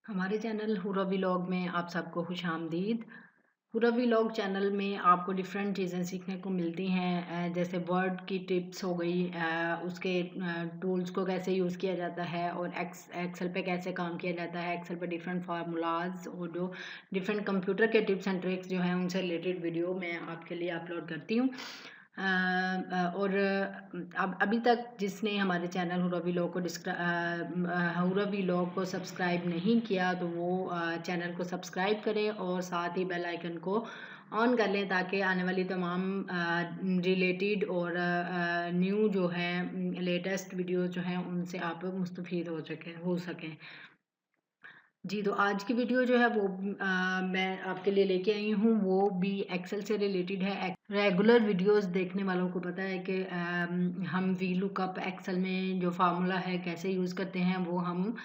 हमारे चैनल हुरा व्लॉग में आप सबको खुशामदीद। हुरा व्लॉग चैनल में आपको डिफरेंट चीज़ें सीखने को मिलती हैं, जैसे वर्ड की टिप्स हो गई, उसके टूल्स को कैसे यूज़ किया जाता है और एक्सेल पे कैसे काम किया जाता है। एक्सेल पे डिफरेंट फार्मूलाज और जो डिफरेंट कंप्यूटर के टिप्स एंड ट्रिक्स जो हैं उनसे रिलेटेड वीडियो मैं आपके लिए अपलोड करती हूँ। और अब अभी तक जिसने हमारे चैनल हुरा व्लॉग को हुरा व्लॉग को सब्सक्राइब नहीं किया तो वो चैनल को सब्सक्राइब करें और साथ ही बेल आइकन को ऑन कर लें ताकि आने वाली तमाम रिलेटेड और न्यू जो है लेटेस्ट वीडियो जो हैं उनसे आप मुस्तफ़ीद हो सकें। जी, तो आज की वीडियो जो है वो मैं आपके लिए लेके आई हूँ, वो भी एक्सेल से रिलेटेड है। रेगुलर वीडियोस देखने वालों को पता है कि हम वी लुकअप एक्सेल में जो फार्मूला है कैसे यूज़ करते हैं वो हम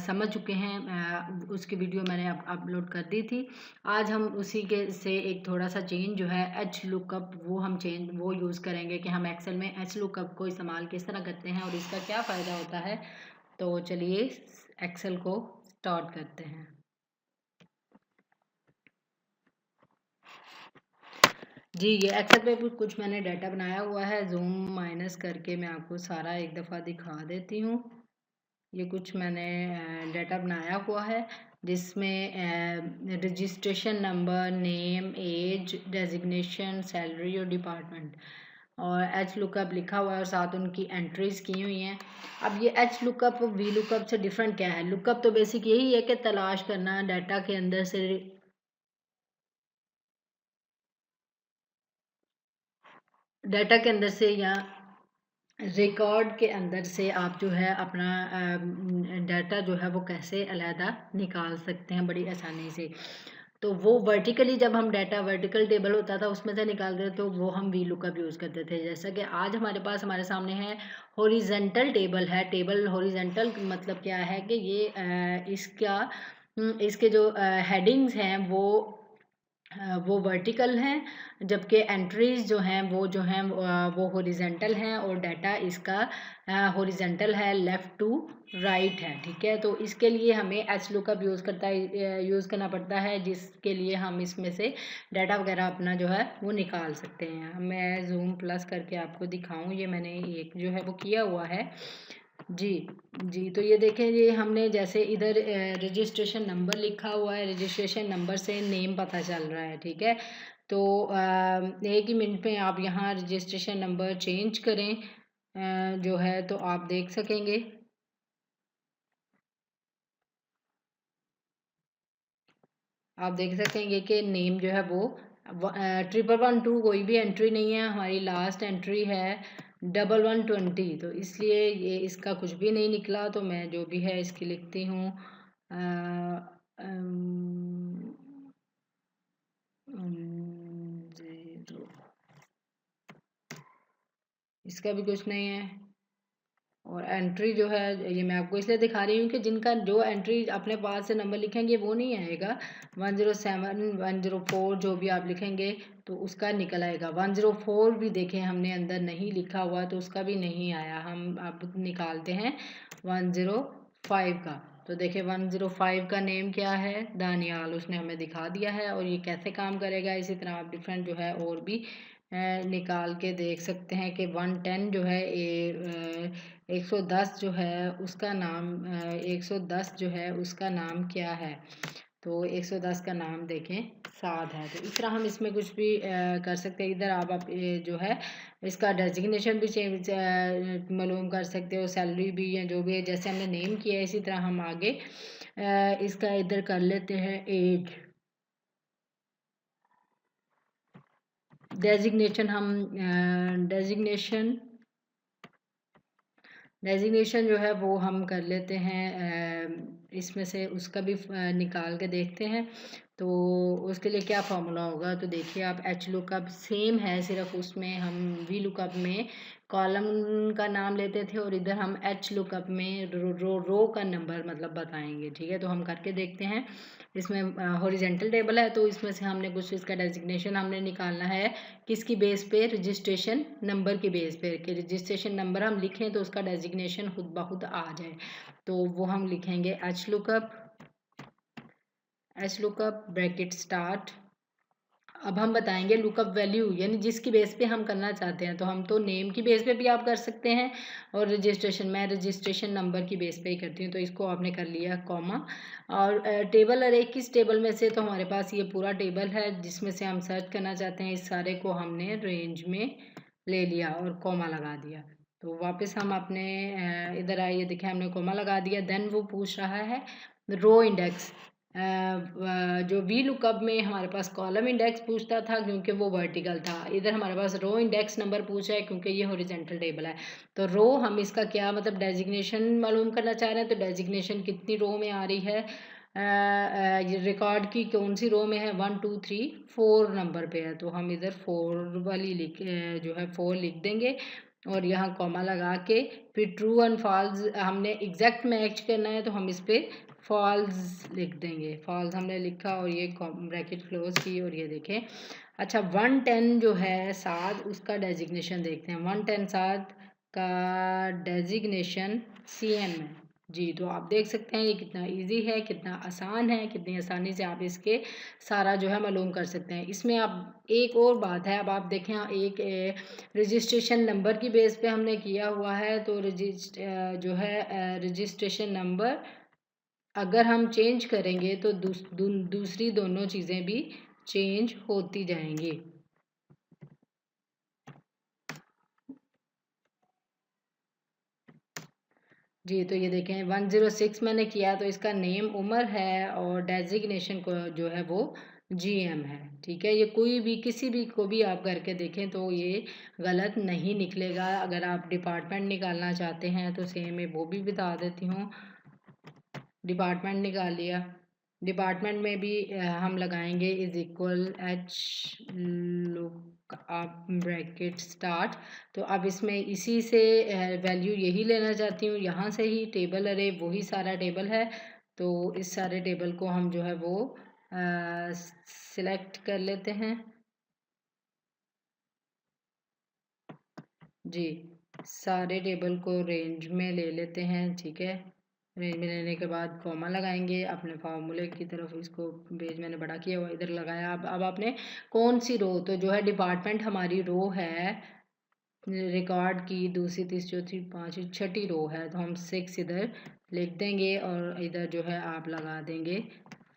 समझ चुके हैं। उसकी वीडियो मैंने अपलोड कर दी थी। आज हम उसी के से एक थोड़ा सा चेंज जो है एच लुकअप वो यूज़ करेंगे कि हम एक्सेल में एच लुकअप को इस्तेमाल किस तरह करते हैं और इसका क्या फ़ायदा होता है। तो चलिए एक्सेल को स्टार्ट करते हैं। जी, ये एक्सेल पे कुछ मैंने डाटा बनाया हुआ है। जूम माइनस करके मैं आपको सारा एक दफ़ा दिखा देती हूँ। ये कुछ मैंने डाटा बनाया हुआ है जिसमें registration number, name, age, designation, salary और डिपार्टमेंट और एच लुकअप लिखा हुआ है और साथ उनकी एंट्रीज की हुई हैं। अब ये एच लुकअप वी लुकअप से डिफरेंट क्या है? लुकअप तो बेसिक यही है कि तलाश करना डाटा के अंदर से, डाटा के अंदर से या रिकॉर्ड के अंदर से आप जो है अपना डाटा जो है वो कैसे अलहदा निकाल सकते हैं बड़ी आसानी से। तो वो वर्टिकली जब हम डाटा वर्टिकल टेबल होता था उसमें से निकालते थे तो वो हम वी लुकअप यूज़ करते थे। जैसा कि आज हमारे सामने है हॉरिजेंटल टेबल है। टेबल हॉरिजेंटल मतलब क्या है कि ये इसके जो हेडिंग्स हैं वो वर्टिकल हैं जबकि एंट्रीज जो हैं वो हॉरिजेंटल हैं और डाटा इसका हॉरिजेंटल है, लेफ़्ट टू राइट है। ठीक है, तो इसके लिए हमें एच लुकअप यूज़ करना पड़ता है जिसके लिए हम इसमें से डाटा वगैरह अपना जो है वो निकाल सकते हैं। मैं जूम प्लस करके आपको दिखाऊं, ये मैंने एक जो है वो किया हुआ है। जी, जी, तो ये देखें, ये हमने जैसे इधर रजिस्ट्रेशन नंबर लिखा हुआ है, रजिस्ट्रेशन नंबर से नेम पता चल रहा है। ठीक है, तो एक ही मिनट में आप यहाँ रजिस्ट्रेशन नंबर चेंज करें जो है तो आप देख सकेंगे। आप देख सकेंगे कि नेम जो है वो 1112 कोई भी एंट्री नहीं है, हमारी लास्ट एंट्री है 1120। तो इसलिए ये इसका कुछ भी नहीं निकला, तो मैं जो भी है इसकी लिखती हूँ जीरो। इसका भी कुछ नहीं है और एंट्री जो है ये मैं आपको इसलिए दिखा रही हूँ कि जिनका जो एंट्री अपने पास से नंबर लिखेंगे वो नहीं आएगा। 107 104 जो भी आप लिखेंगे तो उसका निकल आएगा। 104 भी देखें हमने अंदर नहीं लिखा हुआ तो उसका भी नहीं आया। हम अब निकालते हैं 105 का। तो देखिए 105 का नेम क्या है, दानियाल, उसने हमें दिखा दिया है। और ये कैसे काम करेगा इसी तरह आप डिफरेंट जो है और भी निकाल के देख सकते हैं कि 110 जो है 110 जो है उसका नाम 110 जो है उसका नाम क्या है। तो 110 का नाम देखें साद है। तो इस तरह हम इसमें कुछ भी कर सकते हैं। इधर आप जो है इसका डेजिग्नेशन भी चेंज मालूम कर सकते हो, सैलरी भी या जो भी है जैसे हमने नेम किया है इसी तरह हम आगे इसका इधर कर लेते हैं एज। डेजिग्नेशन हम डेजिग्नेशन डेजिग्नेशन जो है वो हम कर लेते हैं इसमें से उसका भी निकाल के देखते हैं। तो उसके लिए क्या फार्मूला होगा, तो देखिए आप एच लुकअप सेम है, सिर्फ उसमें हम वी लुकअप में कॉलम का नाम लेते थे और इधर हम एच लुकअप में रो का नंबर मतलब बताएंगे। ठीक है, तो हम करके देखते हैं। इसमें हॉरिजेंटल टेबल है तो इसमें से हमने कुछ इसका डेजिग्नेशन हमने निकालना है किसकी बेस पे, रजिस्ट्रेशन नंबर की बेस पे कि रजिस्ट्रेशन नंबर हम लिखें तो उसका डेजिग्नेशन खुद ब खुद आ जाए। तो वो हम लिखेंगे H lookup H lookup bracket start. अब हम बताएंगे लुकअप वैल्यू, यानी जिसकी बेस पे हम करना चाहते हैं। तो हम तो नेम की बेस पे भी आप कर सकते हैं, और रजिस्ट्रेशन, मैं रजिस्ट्रेशन नंबर की बेस पे ही करती हूँ। तो इसको आपने कर लिया कॉमा। और टेबल अरे, किस टेबल में से, तो हमारे पास ये पूरा टेबल है जिसमें से हम सर्च करना चाहते हैं। इस सारे को हमने रेंज में ले लिया और कॉमा लगा दिया। तो वापस हम अपने इधर आइए, देखें हमने कॉमा लगा दिया। देन वो पूछ रहा है रो इंडेक्स। जो वी लुकअप में हमारे पास कॉलम इंडेक्स पूछता था क्योंकि वो वर्टिकल था। इधर हमारे पास रो इंडेक्स नंबर पूछा है क्योंकि ये हॉरिजॉन्टल टेबल है। तो रो हम इसका क्या मतलब डेजिग्नेशन मालूम करना चाह रहे हैं। तो डेजिग्नेशन कितनी रो में आ रही है, ये रिकॉर्ड की कौन सी रो में है, 1 2 3 4 नंबर पे है। तो हम इधर 4 वाली जो है 4 लिख देंगे और यहाँ कॉमा लगा के फिर ट्रू एंड फॉल्स हमने एग्जैक्ट मैच करना है। तो हम इस पर फॉल्स लिख देंगे। फॉल्स हमने लिखा और ये ब्रैकेट क्लोज की, और ये देखें। अच्छा 110 जो है 7, उसका डेजिग्नेशन देखते हैं। 110 7 का डेजिग्नेशन CM है जी। तो आप देख सकते हैं ये कितना इजी है, कितना आसान है, कितनी आसानी से आप इसके सारा जो है मालूम कर सकते हैं। इसमें आप एक और बात है, अब आप देखें एक रजिस्ट्रेशन नंबर की बेस पे हमने किया हुआ है। तो जो है रजिस्ट्रेशन नंबर अगर हम चेंज करेंगे तो दूसरी दोनों चीज़ें भी चेंज होती जाएंगी जी। तो ये देखें 106 मैंने किया तो इसका नेम उमर है और डेजिग्नेशन को जो है वो GM है। ठीक है, ये कोई भी किसी भी को भी आप करके देखें तो ये गलत नहीं निकलेगा। अगर आप डिपार्टमेंट निकालना चाहते हैं तो सेम है, वो भी बता देती हूँ। डिपार्टमेंट निकाल लिया। डिपार्टमेंट में भी हम लगाएंगे is equal H look up bracket start. तो अब इसमें इसी से वैल्यू यही लेना चाहती हूँ, यहाँ से ही टेबल अरे वही सारा टेबल है। तो इस सारे टेबल को हम जो है वो सिलेक्ट कर लेते हैं जी। सारे टेबल को रेंज में ले लेते हैं। ठीक है, रेंज में लेने के बाद कॉमा लगाएंगे अपने फार्मूले की तरफ। इसको पेज मैंने बड़ा किया हुआ इधर लगाया। अब आपने कौन सी रो, तो जो है डिपार्टमेंट हमारी रो है रिकॉर्ड की दूसरी तीसरी चौथी पांचवी छठी रो है। तो हम 6 इधर लिख देंगे और इधर जो है आप लगा देंगे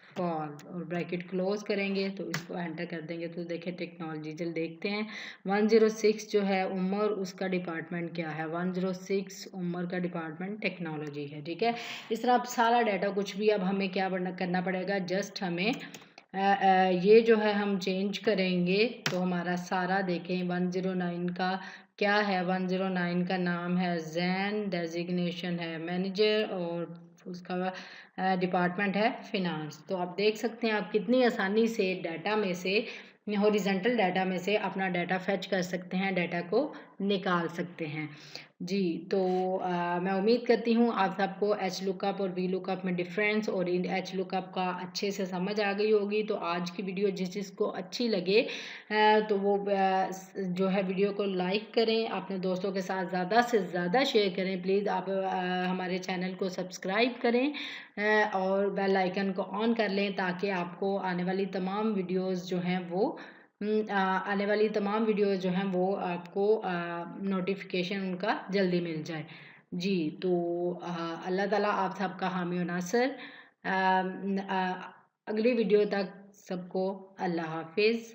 फॉल और ब्रैकेट क्लोज करेंगे। तो इसको एंटर कर देंगे। तो देखें टेक्नोलॉजी जल्द देखते हैं 106 जो है उमर, उसका डिपार्टमेंट क्या है। 106 उमर का डिपार्टमेंट टेक्नोलॉजी है। ठीक है, इस तरह आप सारा डाटा कुछ भी अब हमें क्या करना पड़ेगा, जस्ट हमें ये जो है हम चेंज करेंगे। तो हमारा सारा देखें 109 का क्या है, 109 का नाम है जैन, डेजिग्नेशन है मैनेजर और उसका डिपार्टमेंट है फिनांस। तो आप देख सकते हैं आप कितनी आसानी से डाटा में से, हॉरिजॉन्टल डाटा में से अपना डाटा फेच कर सकते हैं, डाटा को निकाल सकते हैं जी। तो मैं उम्मीद करती हूँ आप सबको एच लुकअप और वी लुकअप में डिफरेंस और इन एच लुकअप का अच्छे से समझ आ गई होगी। तो आज की वीडियो जिसको अच्छी लगे तो वो जो है वीडियो को लाइक करें, अपने दोस्तों के साथ ज़्यादा से ज़्यादा शेयर करें। प्लीज़ आप हमारे चैनल को सब्सक्राइब करें और बेल आइकन को ऑन कर लें ताकि आपको आने वाली तमाम वीडियोस जो हैं वो आने वाली तमाम वीडियोस जो हैं वो आपको नोटिफिकेशन उनका जल्दी मिल जाए जी। तो अल्लाह ताला आप सबका हामी और नासर। अगली वीडियो तक सबको अल्लाह हाफिज़।